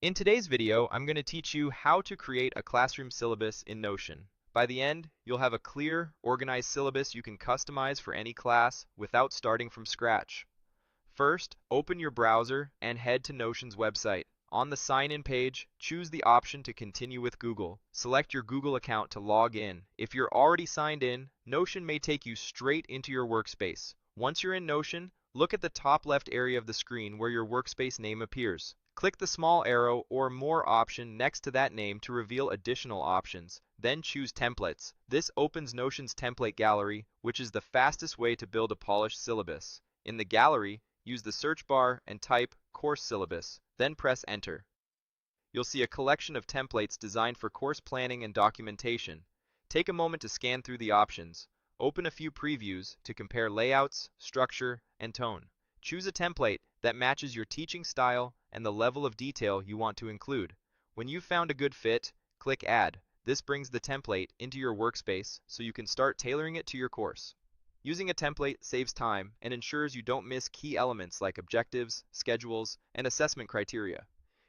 In today's video, I'm going to teach you how to create a classroom syllabus in Notion. By the end, you'll have a clear, organized syllabus you can customize for any class without starting from scratch. First, open your browser and head to Notion's website. On the sign-in page, choose the option to continue with Google. Select your Google account to log in. If you're already signed in, Notion may take you straight into your workspace. Once you're in Notion, look at the top left area of the screen where your workspace name appears. Click the small arrow or More option next to that name to reveal additional options. Then choose Templates. This opens Notion's template gallery, which is the fastest way to build a polished syllabus. In the gallery, use the search bar and type Course Syllabus, then press Enter. You'll see a collection of templates designed for course planning and documentation. Take a moment to scan through the options. Open a few previews to compare layouts, structure, and tone. Choose a template that matches your teaching style and the level of detail you want to include. When you've found a good fit, click Add. This brings the template into your workspace so you can start tailoring it to your course. Using a template saves time and ensures you don't miss key elements like objectives, schedules, and assessment criteria.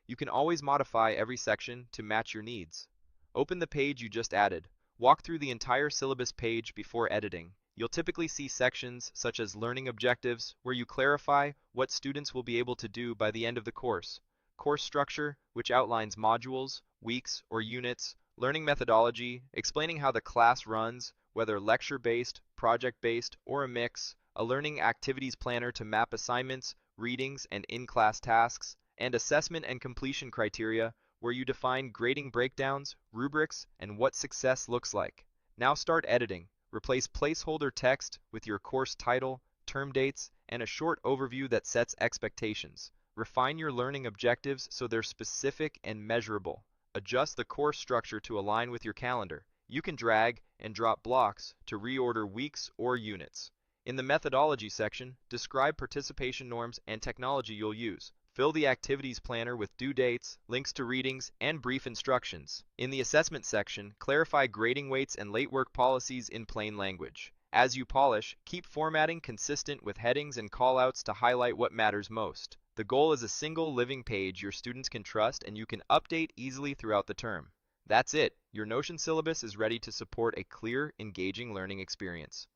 You can always modify every section to match your needs. Open the page you just added. Walk through the entire syllabus page before editing. You'll typically see sections such as learning objectives, where you clarify what students will be able to do by the end of the course. Course structure, which outlines modules, weeks, or units. Learning methodology, explaining how the class runs, whether lecture-based, project-based, or a mix. A learning activities planner to map assignments, readings, and in-class tasks. And assessment and completion criteria, where you define grading breakdowns, rubrics, and what success looks like. Now start editing. Replace placeholder text with your course title, term dates, and a short overview that sets expectations. Refine your learning objectives so they're specific and measurable. Adjust the course structure to align with your calendar. You can drag and drop blocks to reorder weeks or units. In the methodology section, describe participation norms and technology you'll use. Fill the activities planner with due dates, links to readings, and brief instructions. In the assessment section, clarify grading weights and late work policies in plain language. As you polish, keep formatting consistent with headings and callouts to highlight what matters most. The goal is a single living page your students can trust and you can update easily throughout the term. That's it. Your Notion syllabus is ready to support a clear, engaging learning experience.